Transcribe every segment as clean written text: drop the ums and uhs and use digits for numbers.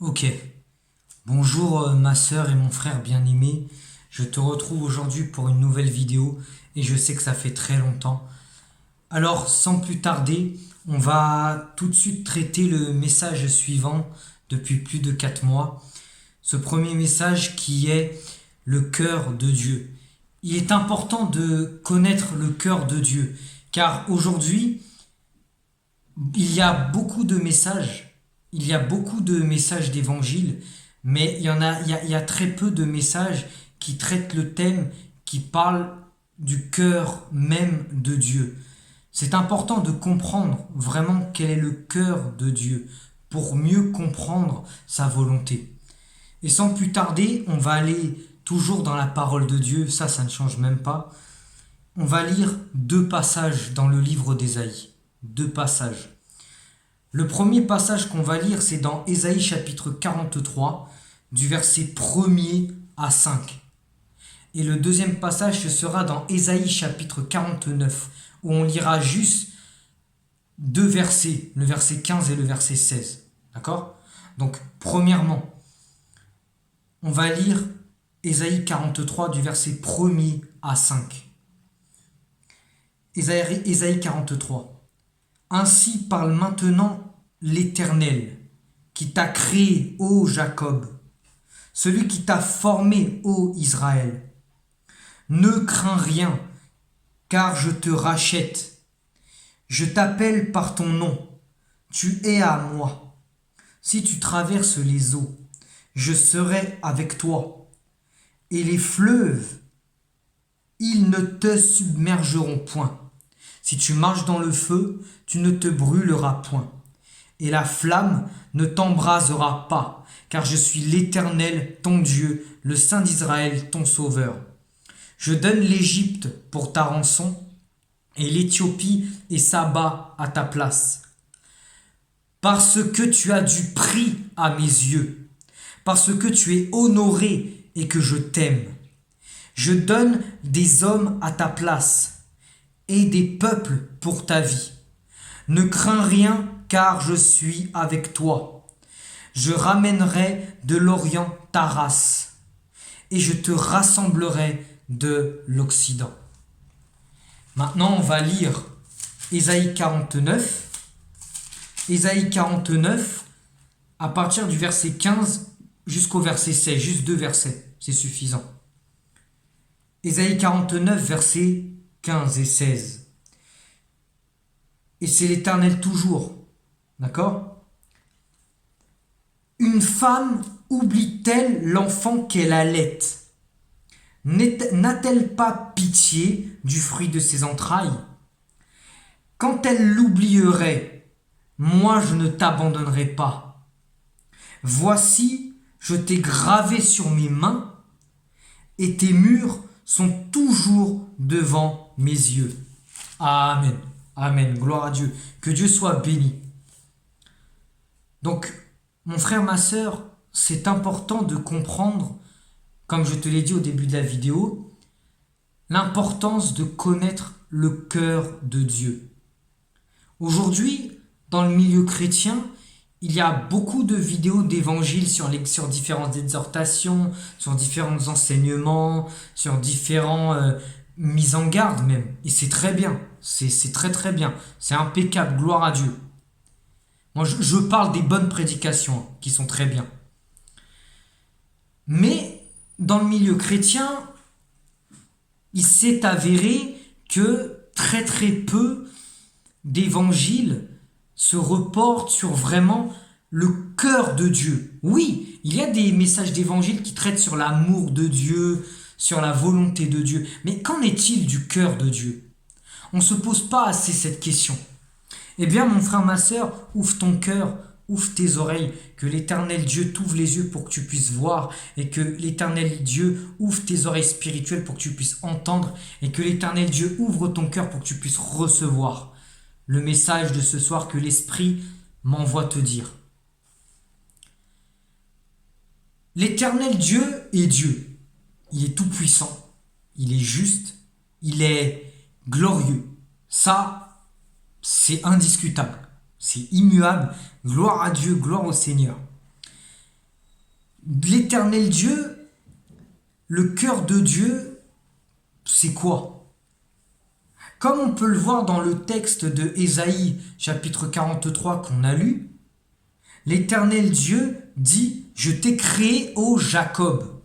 Ok, bonjour ma sœur et mon frère bien-aimé, je te retrouve aujourd'hui pour une nouvelle vidéo et je sais que ça fait très longtemps. Alors sans plus tarder, on va tout de suite traiter le message suivant depuis plus de 4 mois. Ce premier message qui est le cœur de Dieu. Il est important de connaître le cœur de Dieu car aujourd'hui, il y a beaucoup de messages, il y a beaucoup de messages d'évangile, mais il y a très peu de messages qui traitent le thème, qui parlent du cœur même de Dieu. C'est important de comprendre vraiment quel est le cœur de Dieu pour mieux comprendre sa volonté. Et sans plus tarder, on va aller toujours dans la parole de Dieu, ça ne change même pas. On va lire deux passages dans le livre d'Ésaïe. Deux passages. Le premier passage qu'on va lire, c'est dans Ésaïe chapitre 43, du verset 1er à 5. Et le deuxième passage, ce sera dans Ésaïe chapitre 49, où on lira juste deux versets, le verset 15 et le verset 16. D'accord? Donc, premièrement, on va lire Ésaïe 43, du verset 1er à 5. Ésaïe 43. Ainsi parle maintenant l'Éternel, qui t'a créé, ô Jacob, celui qui t'a formé, ô Israël. Ne crains rien, car je te rachète. Je t'appelle par ton nom, tu es à moi. Si tu traverses les eaux, je serai avec toi. Et les fleuves, ils ne te submergeront point. Si tu marches dans le feu, tu ne te brûleras point. Et la flamme ne t'embrasera pas, car je suis l'Éternel, ton Dieu, le Saint d'Israël, ton Sauveur. Je donne l'Égypte pour ta rançon, et l'Éthiopie et Saba à ta place. Parce que tu as du prix à mes yeux, parce que tu es honoré et que je t'aime. Je donne des hommes à ta place, et des peuples pour ta vie. Ne crains rien, car je suis avec toi. Je ramènerai de l'Orient ta race, et je te rassemblerai de l'Occident. Maintenant, on va lire Ésaïe 49. Ésaïe 49, à partir du verset 15 jusqu'au verset 16, juste deux versets, c'est suffisant. Ésaïe 49, versets 15 et 16. Et c'est l'Éternel toujours. D'accord? Une femme oublie-t-elle l'enfant qu'elle allait? N'a-t-elle pas pitié du fruit de ses entrailles? Quand elle l'oublierait, moi je ne t'abandonnerai pas. Voici, je t'ai gravé sur mes mains, et tes murs sont toujours devant mes yeux. Amen. Amen. Gloire à Dieu. Que Dieu soit béni. Donc, mon frère, ma sœur, c'est important de comprendre, comme je te l'ai dit au début de la vidéo, l'importance de connaître le cœur de Dieu. Aujourd'hui, dans le milieu chrétien, il y a beaucoup de vidéos d'évangiles sur différentes exhortations, sur différents enseignements, sur différentes mises en garde même. Et c'est très bien, c'est très très bien, c'est impeccable, gloire à Dieu. Moi je parle des bonnes prédications qui sont très bien. Mais dans le milieu chrétien, il s'est avéré que très très peu d'évangiles se reportent sur vraiment le cœur de Dieu. Oui, il y a des messages d'évangile qui traitent sur l'amour de Dieu, sur la volonté de Dieu. Mais qu'en est-il du cœur de Dieu? On ne se pose pas assez cette question. Eh bien, mon frère, ma sœur, ouvre ton cœur, ouvre tes oreilles, que l'Éternel Dieu t'ouvre les yeux pour que tu puisses voir, et que l'Éternel Dieu ouvre tes oreilles spirituelles pour que tu puisses entendre, et que l'Éternel Dieu ouvre ton cœur pour que tu puisses recevoir le message de ce soir que l'Esprit m'envoie te dire. L'Éternel Dieu est Dieu. Il est tout puissant, il est juste, il est glorieux. Ça, c'est indiscutable, c'est immuable. Gloire à Dieu, gloire au Seigneur. L'éternel Dieu, le cœur de Dieu, c'est quoi? Comme on peut le voir dans le texte de Ésaïe, chapitre 43 qu'on a lu, l'éternel Dieu dit « Je t'ai créé, ô Jacob ».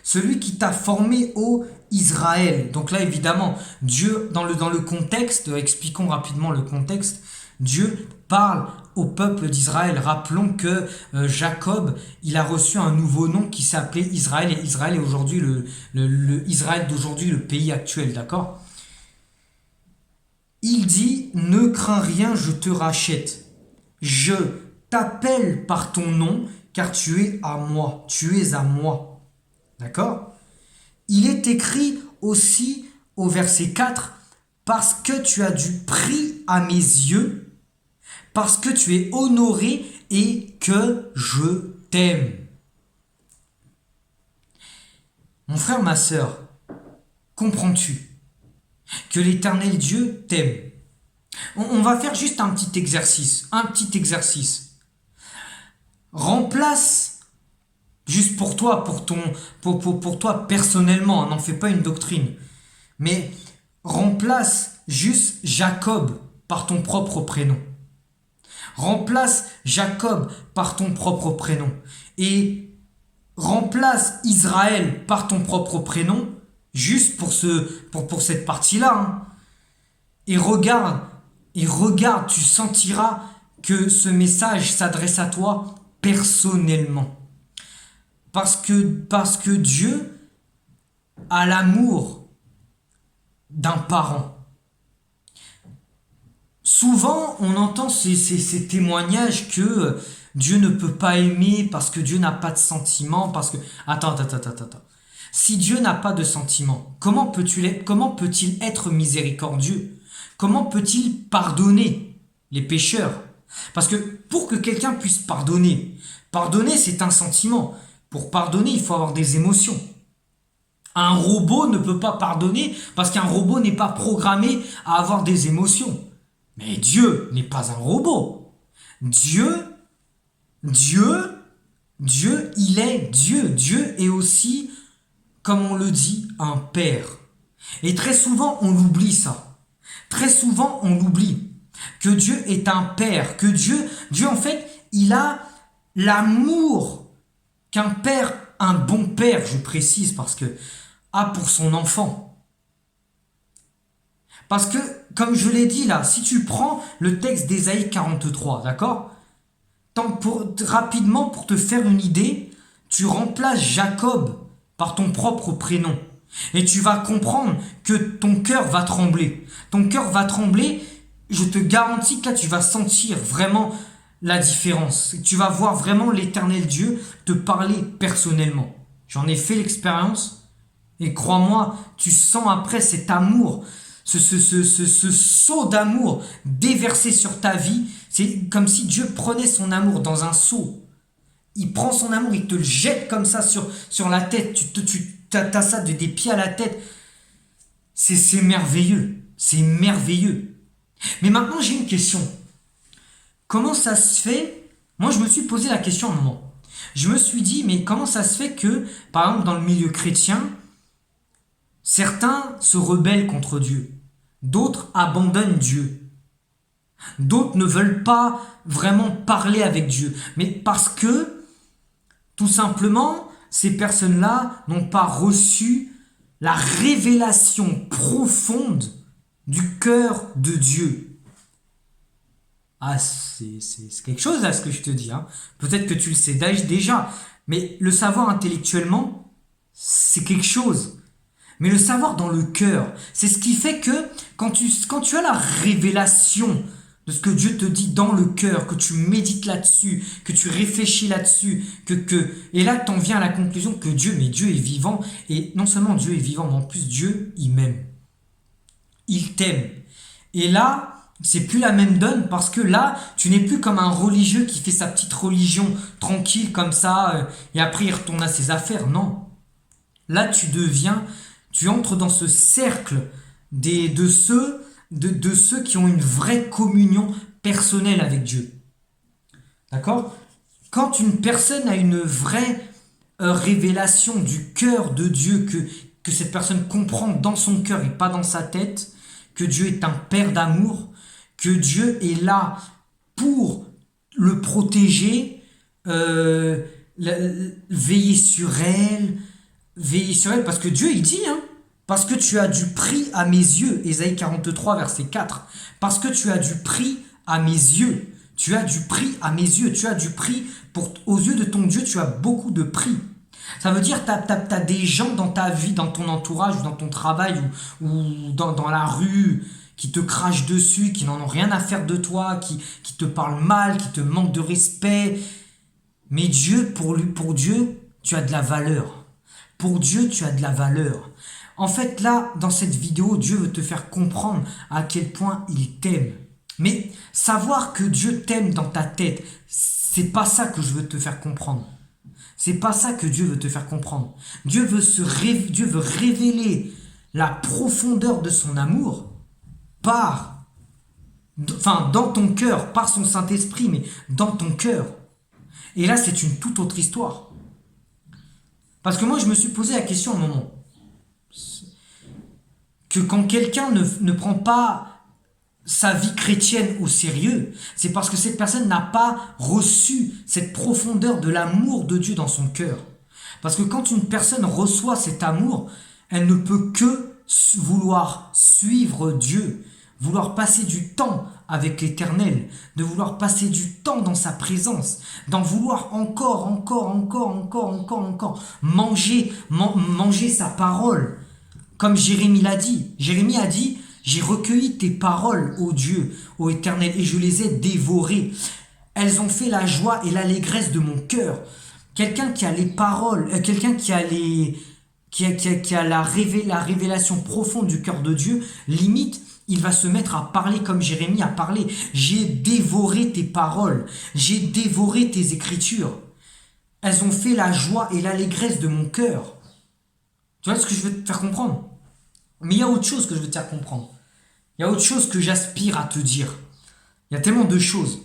Celui qui t'a formé, ô Israël. Donc là, évidemment, Dieu, dans le contexte, expliquons rapidement le contexte, Dieu parle au peuple d'Israël. Rappelons que Jacob, il a reçu un nouveau nom qui s'appelait Israël, et Israël est aujourd'hui le Israël d'aujourd'hui, le pays actuel, d'accord? Il dit « Ne crains rien, je te rachète. Je t'appelle par ton nom, car tu es à moi. Tu es à moi. » D'accord? Il est écrit aussi au verset 4, « Parce que tu as du prix à mes yeux, parce que tu es honoré et que je t'aime. » Mon frère, ma sœur, comprends-tu que l'Éternel Dieu t'aime? On va faire juste un petit exercice. Remplace, juste pour toi, pour toi personnellement, n'en fais pas une doctrine, mais remplace juste Jacob par ton propre prénom. Remplace Jacob par ton propre prénom. Et remplace Israël par ton propre prénom, juste pour cette partie-là. Hein. Et regarde, tu sentiras que ce message s'adresse à toi personnellement. Parce que Dieu a l'amour d'un parent. Souvent, on entend ces témoignages que Dieu ne peut pas aimer parce que Dieu n'a pas de sentiments, parce que... Attends. Si Dieu n'a pas de sentiments, comment peut-il être miséricordieux? Comment peut-il pardonner les pécheurs? Parce que pour que quelqu'un puisse pardonner c'est un sentiment. Pour pardonner, il faut avoir des émotions. Un robot ne peut pas pardonner parce qu'un robot n'est pas programmé à avoir des émotions. Mais Dieu n'est pas un robot. Dieu, il est Dieu. Dieu est aussi, comme on le dit, un père. Et très souvent, on oublie ça. Très souvent, on oublie que Dieu est un père. Que Dieu en fait, il a l'amour qu'un père, un bon père, je précise, parce que a pour son enfant. Parce que, comme je l'ai dit là, si tu prends le texte d'Ésaïe 43, d'accord? Rapidement, pour te faire une idée, tu remplaces Jacob par ton propre prénom. Et tu vas comprendre que ton cœur va trembler. Ton cœur va trembler, je te garantis que là, tu vas sentir vraiment la différence. Tu vas voir vraiment l'Éternel Dieu te parler personnellement. J'en ai fait l'expérience. Et crois-moi, tu sens après cet amour, ce seau d'amour déversé sur ta vie. C'est comme si Dieu prenait son amour dans un seau. Il prend son amour, il te le jette comme ça sur la tête. Tu as ça des pieds à la tête. C'est merveilleux. C'est merveilleux. Mais maintenant, j'ai une question. Comment ça se fait? Moi, je me suis posé la question à un moment. Je me suis dit, mais comment ça se fait que, par exemple, dans le milieu chrétien, certains se rebellent contre Dieu, d'autres abandonnent Dieu, d'autres ne veulent pas vraiment parler avec Dieu, mais parce que, tout simplement, ces personnes-là n'ont pas reçu la révélation profonde du cœur de Dieu. Ah, c'est quelque chose là ce que je te dis. Hein. Peut-être que tu le sais déjà, mais le savoir intellectuellement, c'est quelque chose. Mais le savoir dans le cœur, c'est ce qui fait que quand tu as la révélation de ce que Dieu te dit dans le cœur, que tu médites là-dessus, que tu réfléchis là-dessus, et là tu en viens à la conclusion que Dieu est vivant, et non seulement Dieu est vivant, mais en plus Dieu, il m'aime. Il t'aime. Et là, c'est plus la même donne parce que là, tu n'es plus comme un religieux qui fait sa petite religion tranquille comme ça et après il retourne à ses affaires. Non. Là, tu entres dans ce cercle de ceux qui ont une vraie communion personnelle avec Dieu. D'accord? Quand une personne a une vraie révélation du cœur de Dieu, que cette personne comprend dans son cœur et pas dans sa tête, que Dieu est un Père d'amour, que Dieu est là pour le protéger, veiller sur elle, parce que Dieu il dit, hein, parce que tu as du prix à mes yeux, Ésaïe 43 verset 4, parce que tu as du prix à mes yeux, tu as du prix à mes yeux, tu as du prix, aux yeux de ton Dieu, tu as beaucoup de prix. Ça veut dire que tu as des gens dans ta vie, dans ton entourage, ou dans ton travail, ou dans la rue, qui te crachent dessus, qui n'en ont rien à faire de toi, qui te parlent mal, qui te manquent de respect. Mais Dieu, pour Dieu, tu as de la valeur. Pour Dieu, tu as de la valeur. En fait, là, dans cette vidéo, Dieu veut te faire comprendre à quel point il t'aime. Mais savoir que Dieu t'aime dans ta tête, c'est pas ça que je veux te faire comprendre. C'est pas ça que Dieu veut te faire comprendre. Dieu veut révéler la profondeur de son amour dans ton cœur, par son Saint-Esprit, mais dans ton cœur. Et là, c'est une toute autre histoire. Parce que moi, je me suis posé la question à un moment. Que quand quelqu'un ne prend pas sa vie chrétienne au sérieux, c'est parce que cette personne n'a pas reçu cette profondeur de l'amour de Dieu dans son cœur. Parce que quand une personne reçoit cet amour, elle ne peut que vouloir suivre Dieu, vouloir passer du temps avec l'Éternel, de vouloir passer du temps dans sa présence, d'en vouloir encore manger sa parole. Comme Jérémie l'a dit. Jérémie a dit: j'ai recueilli tes paroles, ô Dieu, ô Éternel, et je les ai dévorées. Elles ont fait la joie et l'allégresse de mon cœur. Quelqu'un qui a les paroles, quelqu'un qui a la révélation profonde du cœur de Dieu, limite, il va se mettre à parler comme Jérémie a parlé. J'ai dévoré tes paroles, j'ai dévoré tes écritures. Elles ont fait la joie et l'allégresse de mon cœur. Tu vois ce que je veux te faire comprendre? Mais il y a autre chose que je veux te faire comprendre. Il y a autre chose que j'aspire à te dire. Il y a tellement de choses.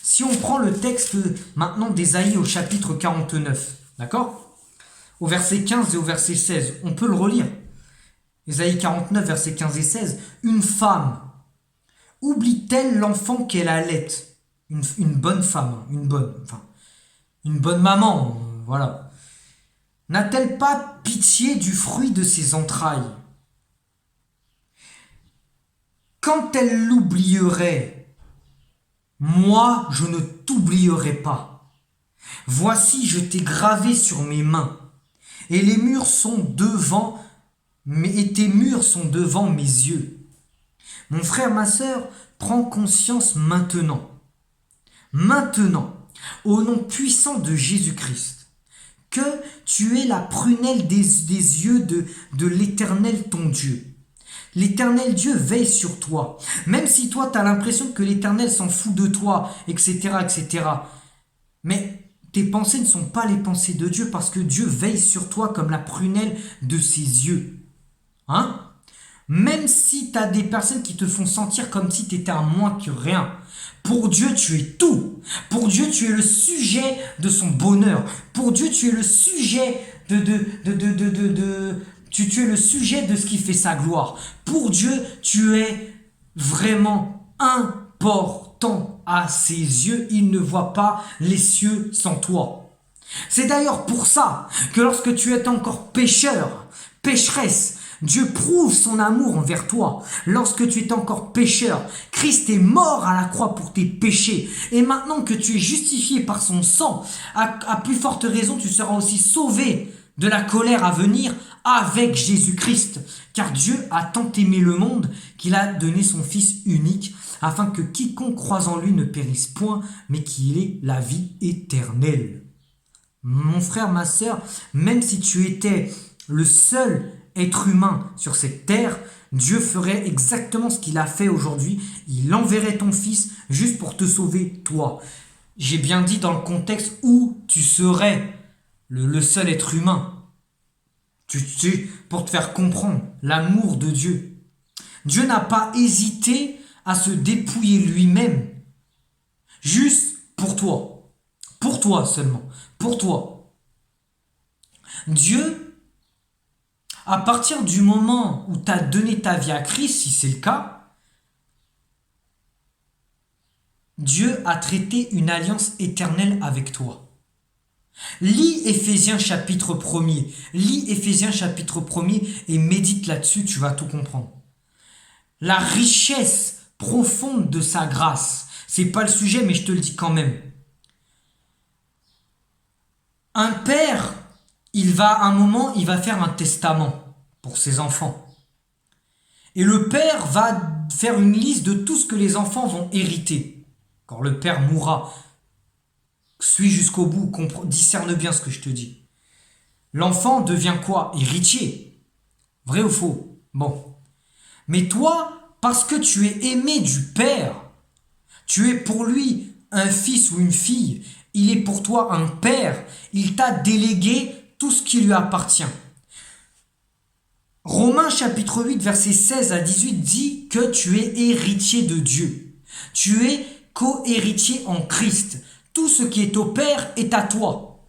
Si on prend le texte maintenant d'Ésaïe au chapitre 49, d'accord? Au verset 15 et au verset 16, on peut le relire. Ésaïe 49, versets 15 et 16. Une femme oublie-t-elle l'enfant qu'elle allait? Une bonne femme, une bonne maman, voilà. N'a-t-elle pas pitié du fruit de ses entrailles? Quand elle l'oublierait, moi je ne t'oublierai pas. Voici, je t'ai gravé sur mes mains, et les murs sont devant, et tes murs sont devant mes yeux. Mon frère, ma sœur, prends conscience maintenant, au nom puissant de Jésus-Christ, que tu es la prunelle des yeux de l'Éternel ton Dieu. L'Éternel Dieu veille sur toi. Même si toi, tu as l'impression que l'Éternel s'en fout de toi, etc., etc. Mais tes pensées ne sont pas les pensées de Dieu, parce que Dieu veille sur toi comme la prunelle de ses yeux. Hein? Même si tu as des personnes qui te font sentir comme si tu étais un moins que rien, pour Dieu, tu es tout. Pour Dieu, tu es le sujet de son bonheur. Pour Dieu, tu es le sujet tu es le sujet de ce qui fait sa gloire. Pour Dieu, tu es vraiment important à ses yeux. Il ne voit pas les cieux sans toi. C'est d'ailleurs pour ça que lorsque tu es encore pécheur, pécheresse, Dieu prouve son amour envers toi. Lorsque tu es encore pécheur, Christ est mort à la croix pour tes péchés. Et maintenant que tu es justifié par son sang, à plus forte raison, tu seras aussi sauvé de la colère à venir avec Jésus-Christ. Car Dieu a tant aimé le monde qu'il a donné son Fils unique, afin que quiconque croise en lui ne périsse point, mais qu'il ait la vie éternelle. Mon frère, ma sœur, même si tu étais le seul être humain sur cette terre, Dieu ferait exactement ce qu'il a fait aujourd'hui. Il enverrait ton Fils juste pour te sauver, toi. J'ai bien dit dans le contexte où tu serais le seul être humain. Pour te faire comprendre l'amour de Dieu. Dieu n'a pas hésité à se dépouiller lui-même, juste pour toi. Pour toi seulement. Pour toi. Dieu, à partir du moment où tu as donné ta vie à Christ, si c'est le cas, Dieu a traité une alliance éternelle avec toi. Lis Éphésiens chapitre 1er. Lis Éphésiens chapitre 1er et médite là-dessus, tu vas tout comprendre. La richesse profonde de sa grâce. C'est pas le sujet, mais je te le dis quand même. Un père, à un moment, il va faire un testament pour ses enfants. Et le père va faire une liste de tout ce que les enfants vont hériter. Quand le père mourra, suis jusqu'au bout, discerne bien ce que je te dis. L'enfant devient quoi? Héritier. Vrai ou faux? Bon. Mais toi, parce que tu es aimé du père, tu es pour lui un fils ou une fille, il est pour toi un père, il t'a délégué tout ce qui lui appartient. Romains chapitre 8, versets 16 à 18 dit que tu es héritier de Dieu. Tu es co-héritier en Christ. Tout ce qui est au Père est à toi.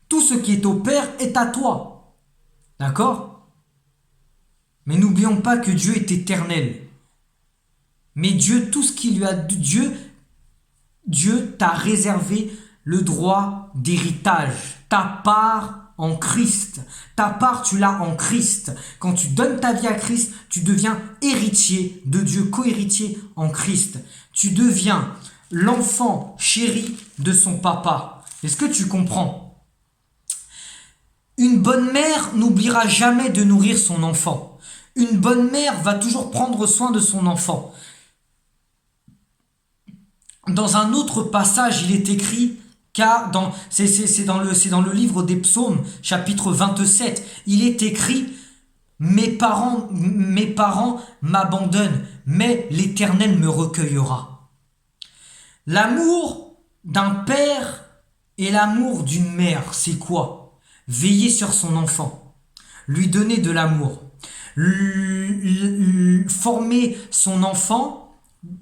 Tout ce qui est au Père est à toi. D'accord? Mais n'oublions pas que Dieu est éternel. Mais Dieu, tout ce qui lui a... Dieu t'a réservé le droit d'héritage. Ta part en Christ. Ta part, tu l'as en Christ. Quand tu donnes ta vie à Christ, tu deviens héritier de Dieu, co-héritier en Christ. Tu deviens l'enfant chéri de son papa. Est-ce que tu comprends? Une bonne mère n'oubliera jamais de nourrir son enfant. Une bonne mère va toujours prendre soin de son enfant. Dans un autre passage, il est écrit, c'est dans le livre des Psaumes, chapitre 27, il est écrit « Mes parents m'abandonnent, mais l'Éternel me recueillera. » L'amour d'un père et l'amour d'une mère, c'est quoi? Veiller sur son enfant, lui donner de l'amour, former son enfant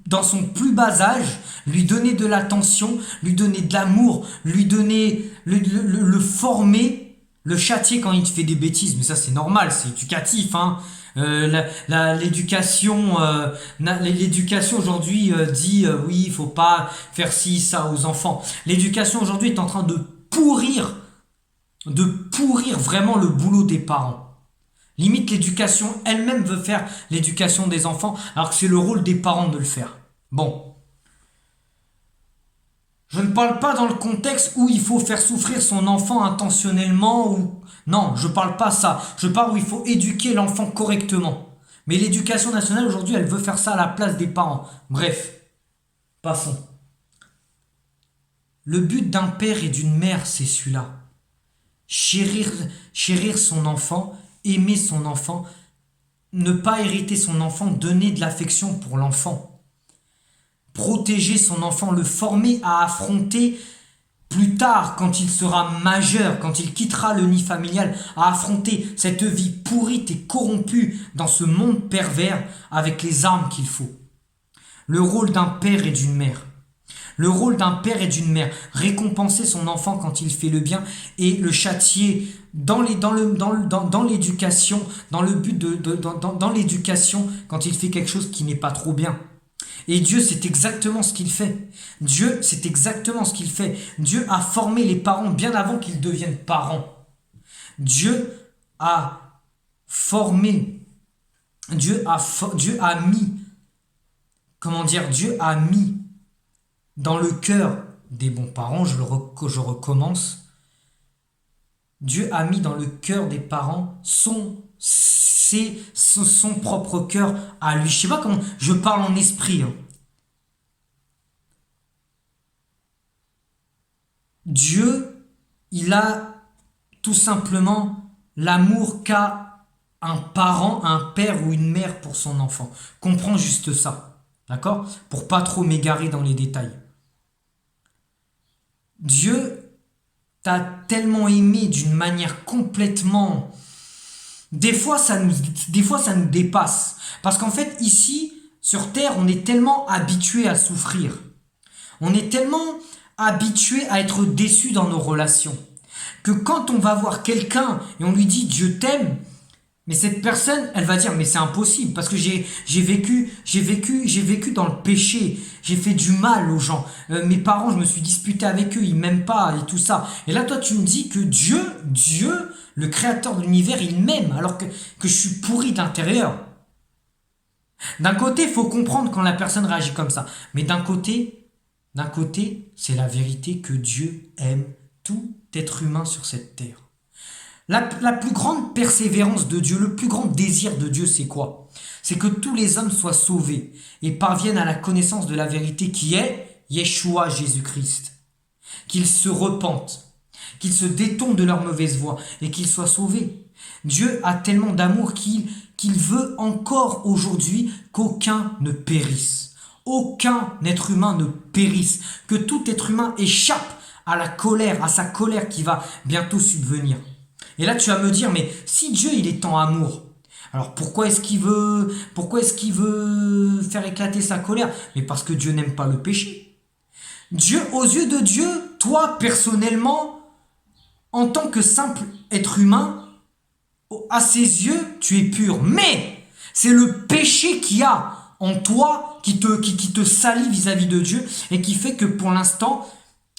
dans son plus bas âge, lui donner de l'attention, lui donner de l'amour, lui donner, le former, le châtier quand il fait des bêtises, mais ça c'est normal, c'est éducatif, hein. L'éducation aujourd'hui dit oui, il faut pas faire ci, ça aux enfants. L'éducation aujourd'hui est en train de pourrir vraiment le boulot des parents. Limite, l'éducation elle-même veut faire l'éducation des enfants, alors que c'est le rôle des parents de le faire. Bon. Je ne parle pas dans le contexte où il faut faire souffrir son enfant intentionnellement ou... Non, je parle pas ça. Je parle où il faut éduquer l'enfant correctement. Mais l'éducation nationale aujourd'hui, elle veut faire ça à la place des parents. Bref, passons. Le but d'un père et d'une mère, c'est celui-là. Chérir son enfant, aimer son enfant, ne pas hériter son enfant, donner de l'affection pour l'enfant. Protéger son enfant, le former à affronter plus tard, quand il sera majeur, quand il quittera le nid familial, à affronter cette vie pourrite et corrompue dans ce monde pervers avec les armes qu'il faut. Le rôle d'un père et d'une mère. Le rôle d'un père et d'une mère, récompenser son enfant quand il fait le bien et le châtier dans l'éducation, dans le but dans l'éducation quand il fait quelque chose qui n'est pas trop bien. Et Dieu, c'est exactement ce qu'il fait. Dieu, c'est exactement ce qu'il fait. Dieu a formé les parents bien avant qu'ils deviennent parents. Dieu a formé, Dieu a mis dans le cœur des bons parents, je recommence, Dieu a mis dans le cœur des parents son propre cœur à lui. Je sais pas comment, je parle en esprit. Hein. Dieu, il a tout simplement l'amour qu'a un parent, un père ou une mère pour son enfant. Comprends juste ça, d'accord? Pour pas trop m'égarer dans les détails. Dieu t'a tellement aimé d'une manière complètement... Des fois, ça nous dépasse. Parce qu'en fait, ici, sur Terre, on est tellement habitué à souffrir. On est tellement habitué à être déçu dans nos relations. que quand on va voir quelqu'un et on lui dit Dieu t'aime, mais cette personne, elle va dire mais c'est impossible parce que j'ai vécu dans le péché, j'ai fait du mal aux gens. Mes parents, je me suis disputé avec eux, ils m'aiment pas et tout ça. Et là toi tu me dis que Dieu, le créateur de l'univers, il m'aime alors que je suis pourri d'intérieur. D'un côté, il faut comprendre quand la personne réagit comme ça. Mais d'un côté, c'est la vérité que Dieu aime tout être humain sur cette terre. La plus grande persévérance de Dieu, le plus grand désir de Dieu, c'est quoi? C'est que tous les hommes soient sauvés et parviennent à la connaissance de la vérité qui est Yeshua Jésus-Christ. Qu'ils se repentent, qu'ils se détournent de leur mauvaise voie et qu'ils soient sauvés. Dieu a tellement d'amour qu'il veut encore aujourd'hui qu'aucun ne périsse. Aucun être humain ne périsse. Que tout être humain échappe à la colère, à sa colère qui va bientôt subvenir. Et là, tu vas me dire, mais si Dieu, il est en amour, alors pourquoi est-ce qu'il veut faire éclater sa colère? Mais parce que Dieu n'aime pas le péché. Dieu, aux yeux de Dieu, toi, personnellement, en tant que simple être humain, à ses yeux, tu es pur. Mais c'est le péché qu'il y a en toi qui te salit vis-à-vis de Dieu et qui fait que pour l'instant,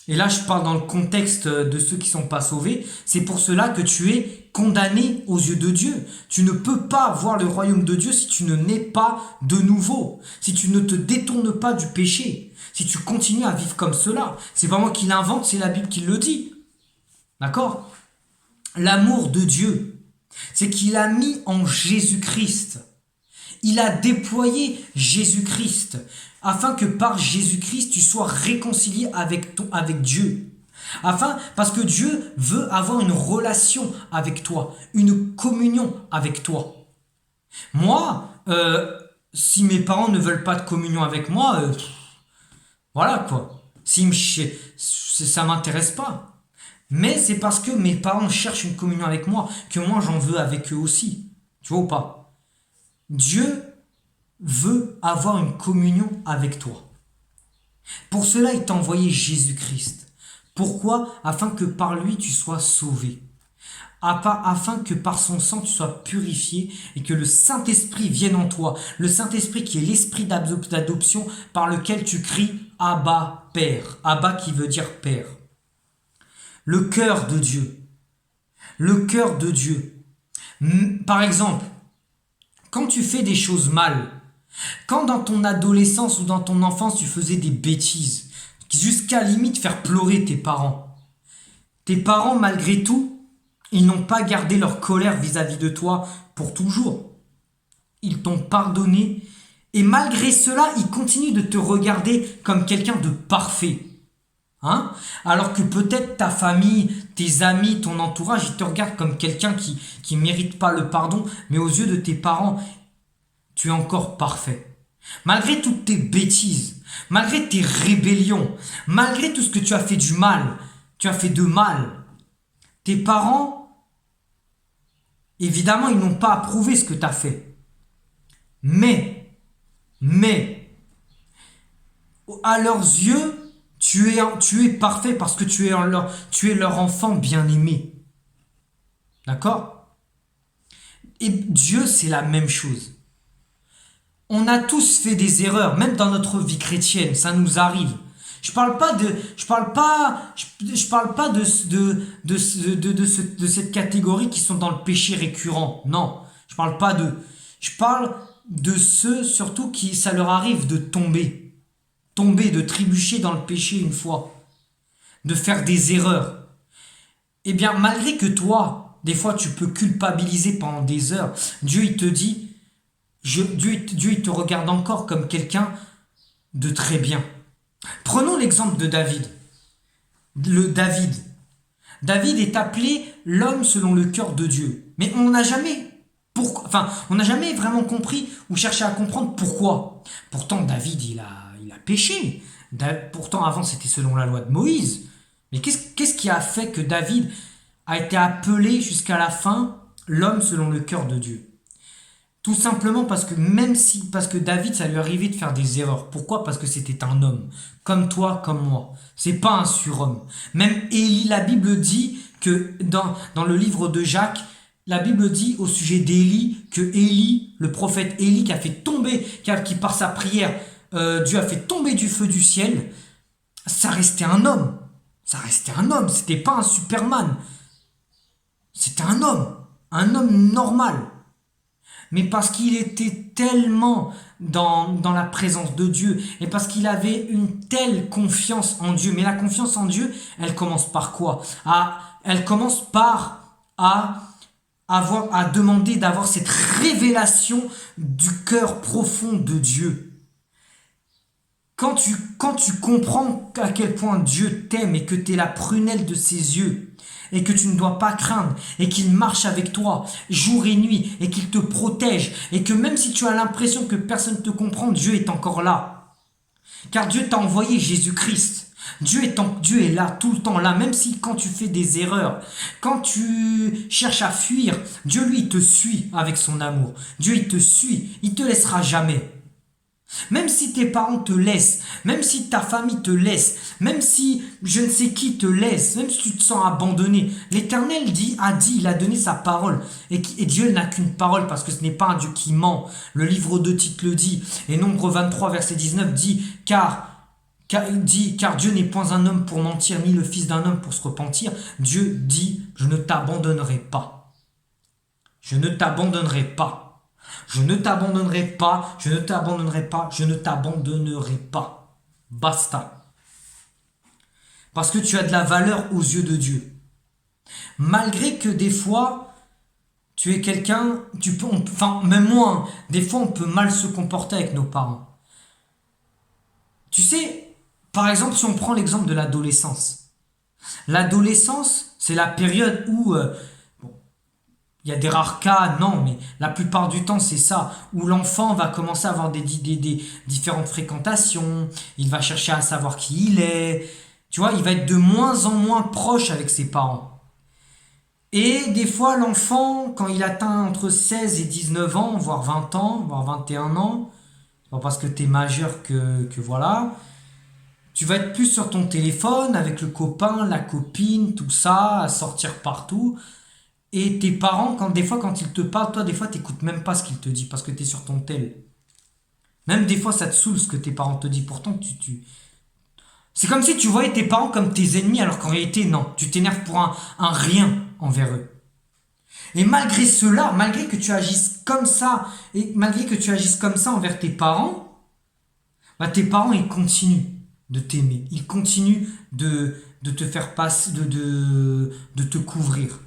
et là je parle dans le contexte de ceux qui ne sont pas sauvés, c'est pour cela que tu es condamné aux yeux de Dieu. Tu ne peux pas voir le royaume de Dieu si tu ne nais pas de nouveau, si tu ne te détournes pas du péché, si tu continues à vivre comme cela. C'est pas moi qui l'invente, c'est la Bible qui le dit. D'accord? L'amour de Dieu, c'est qu'il a mis en Jésus-Christ. Il a déployé Jésus-Christ afin que par Jésus-Christ, tu sois réconcilié avec Dieu. Parce que Dieu veut avoir une relation avec toi, une communion avec toi. Moi, si mes parents ne veulent pas de communion avec moi, voilà quoi. Ça m'intéresse pas. Mais c'est parce que mes parents cherchent une communion avec moi que moi j'en veux avec eux aussi. Tu vois ou pas? Dieu veut avoir une communion avec toi. Pour cela, il t'a envoyé Jésus-Christ. Pourquoi? Afin que par lui, tu sois sauvé. Afin que par son sang, tu sois purifié et que le Saint-Esprit vienne en toi. Le Saint-Esprit qui est l'esprit d'adoption par lequel tu cries Abba, Père. Abba qui veut dire Père. Le cœur de Dieu. Le cœur de Dieu. Par exemple, quand tu fais des choses mal, quand dans ton adolescence ou dans ton enfance tu faisais des bêtises, jusqu'à limite faire pleurer tes parents malgré tout, ils n'ont pas gardé leur colère vis-à-vis de toi pour toujours. Ils t'ont pardonné et malgré cela, ils continuent de te regarder comme quelqu'un de parfait. Alors que peut-être ta famille, tes amis, ton entourage, ils te regardent comme quelqu'un qui mérite pas le pardon, mais aux yeux de tes parents, tu es encore parfait. Malgré toutes tes bêtises, malgré tes rébellions, malgré tout ce que tu as fait du mal, tu as fait de mal, tes parents, évidemment, ils n'ont pas approuvé ce que tu as fait. Mais, à leurs yeux, tu es parfait parce que tu es leur enfant bien-aimé. D'accord? Et Dieu, c'est la même chose. On a tous fait des erreurs, même dans notre vie chrétienne, ça nous arrive. Je parle pas de cette catégorie qui sont dans le péché récurrent. Non, je parle pas d'eux. Je parle de ceux surtout qui ça leur arrive de tomber, de trébucher dans le péché une fois, de faire des erreurs. Eh bien, malgré que toi, des fois, tu peux culpabiliser pendant des heures, Dieu, il te dit, Dieu, il te regarde encore comme quelqu'un de très bien. Prenons l'exemple de David. David est appelé l'homme selon le cœur de Dieu. Mais on n'a jamais vraiment compris ou cherché à comprendre pourquoi. Pourtant, David, il a péché. Pourtant, avant, c'était selon la loi de Moïse. Mais qu'est-ce qui a fait que David a été appelé jusqu'à la fin l'homme selon le cœur de Dieu? Tout simplement parce que David, ça lui arrivait de faire des erreurs. Pourquoi? Parce que c'était un homme, comme toi, comme moi. C'est pas un surhomme. Même Élie, la Bible dit que dans le livre de Jacques, la Bible dit au sujet d'Élie que Élie, le prophète Élie qui a fait tomber, qui par sa prière, Dieu a fait tomber du feu du ciel, ça restait un homme. Ça restait un homme, c'était pas un Superman. C'était un homme normal. Mais parce qu'il était tellement dans la présence de Dieu, et parce qu'il avait une telle confiance en Dieu. Mais la confiance en Dieu, elle commence par quoi? Elle commence par à demander d'avoir cette révélation du cœur profond de Dieu. Quand tu comprends à quel point Dieu t'aime et que tu es la prunelle de ses yeux, et que tu ne dois pas craindre, et qu'il marche avec toi jour et nuit, et qu'il te protège, et que même si tu as l'impression que personne ne te comprend, Dieu est encore là. Car Dieu t'a envoyé Jésus-Christ. Dieu est là, tout le temps là, même si quand tu fais des erreurs, quand tu cherches à fuir, Dieu lui il te suit avec son amour. Dieu il te suit, il te laissera jamais. Même si tes parents te laissent, même si ta famille te laisse, même si je ne sais qui te laisse, même si tu te sens abandonné, l'Éternel il a donné sa parole. Et Dieu n'a qu'une parole parce que ce n'est pas un Dieu qui ment. Le livre de Tite le dit. Et Nombre 23, verset 19 dit, car Dieu n'est point un homme pour mentir, ni le fils d'un homme pour se repentir. Dieu dit, je ne t'abandonnerai pas. Je ne t'abandonnerai pas. Je ne t'abandonnerai pas, je ne t'abandonnerai pas, je ne t'abandonnerai pas. Basta. Parce que tu as de la valeur aux yeux de Dieu. Malgré que des fois, tu es quelqu'un, même moi, hein, des fois on peut mal se comporter avec nos parents. Tu sais, par exemple, si on prend l'exemple de l'adolescence. L'adolescence, c'est la période où... il y a des rares cas, non, mais la plupart du temps, c'est ça, où l'enfant va commencer à avoir des différentes fréquentations, il va chercher à savoir qui il est, tu vois, il va être de moins en moins proche avec ses parents. Et des fois, l'enfant, quand il atteint entre 16 et 19 ans, voire 20 ans, voire 21 ans, c'est pas parce que tu es majeur que voilà, tu vas être plus sur ton téléphone avec le copain, la copine, tout ça, à sortir partout. Et tes parents, quand ils te parlent, toi, des fois, t'écoutes même pas ce qu'ils te disent parce que t'es sur ton tel. Même des fois, ça te saoule ce que tes parents te disent. Pourtant, c'est comme si tu voyais tes parents comme tes ennemis, alors qu'en réalité, non. Tu t'énerves pour un rien envers eux. Et malgré cela, malgré que tu agisses comme ça, et malgré que tu agisses comme ça envers tes parents, bah, tes parents, ils continuent de t'aimer. Ils continuent de te faire passer, de te couvrir.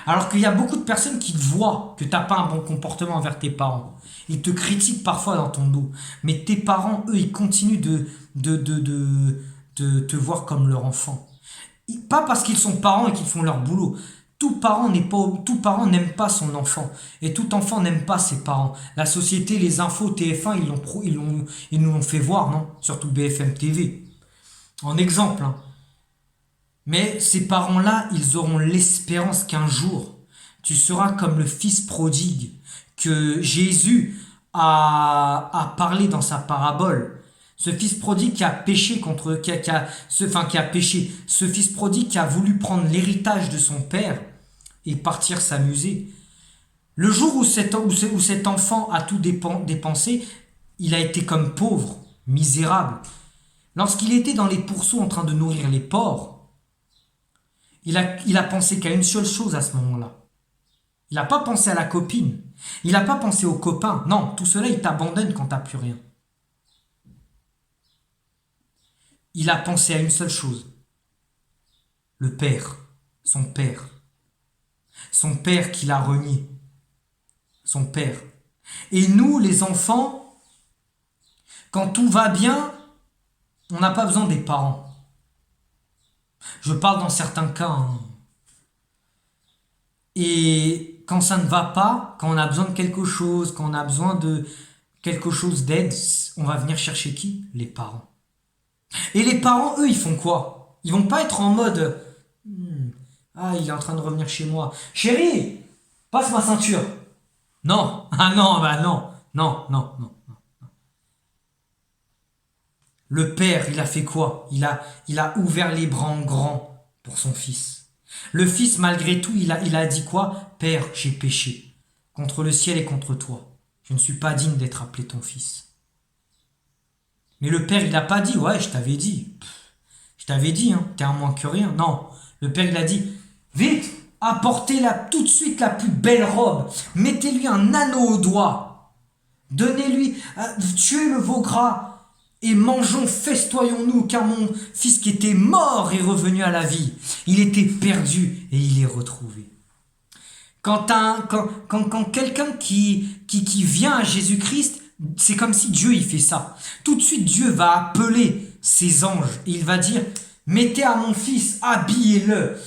Alors qu'il y a beaucoup de personnes qui voient que tu n'as pas un bon comportement envers tes parents. Ils te critiquent parfois dans ton dos. Mais tes parents, eux, ils continuent de te voir comme leur enfant. Pas parce qu'ils sont parents et qu'ils font leur boulot. Tout parent n'aime pas son enfant. Et tout enfant n'aime pas ses parents. La société, les infos, TF1, ils nous l'ont fait voir, non? Surtout BFM TV. En exemple, hein. Mais ces parents-là, ils auront l'espérance qu'un jour, tu seras comme le fils prodigue que Jésus a parlé dans sa parabole. Ce fils prodigue qui a péché ce fils prodigue qui a voulu prendre l'héritage de son père et partir s'amuser. Le jour où cet enfant a tout dépensé, il a été comme pauvre, misérable. Lorsqu'il était dans les pourceaux en train de nourrir les porcs, il a pensé qu'à une seule chose à ce moment-là. Il n'a pas pensé à la copine. Il n'a pas pensé aux copains. Non, tout cela, il t'abandonne quand tu n'as plus rien. Il a pensé à une seule chose. Le père. Son père. Son père qu'il a renié. Son père. Et nous, les enfants, quand tout va bien, on n'a pas besoin des parents. Je parle dans certains cas. Hein. Et quand ça ne va pas, quand on a besoin de quelque chose, quand on a besoin de quelque chose d'aide, on va venir chercher qui? Les parents. Et les parents, eux, ils font quoi? Ils vont pas être en mode ah, il est en train de revenir chez moi. Chérie, passe ma ceinture. Non. Ah non, bah non. Non. Le père, il a fait quoi? Il a ouvert les bras en grand pour son fils. Le fils, malgré tout, il a dit quoi? Père, j'ai péché contre le ciel et contre toi. Je ne suis pas digne d'être appelé ton fils. Mais le père, il n'a pas dit, ouais, je t'avais dit. Je t'avais dit, hein, t'es un moins que rien. Non, le père, il a dit, vite, apportez tout de suite la plus belle robe. Mettez-lui un anneau au doigt. Donnez-lui, tuez le veau gras. Et mangeons, festoyons-nous, car mon fils qui était mort est revenu à la vie. Il était perdu et il est retrouvé. Quand quelqu'un qui vient à Jésus-Christ, c'est comme si Dieu il fait ça. Tout de suite, Dieu va appeler ses anges et il va dire, mettez à mon fils, habillez-le.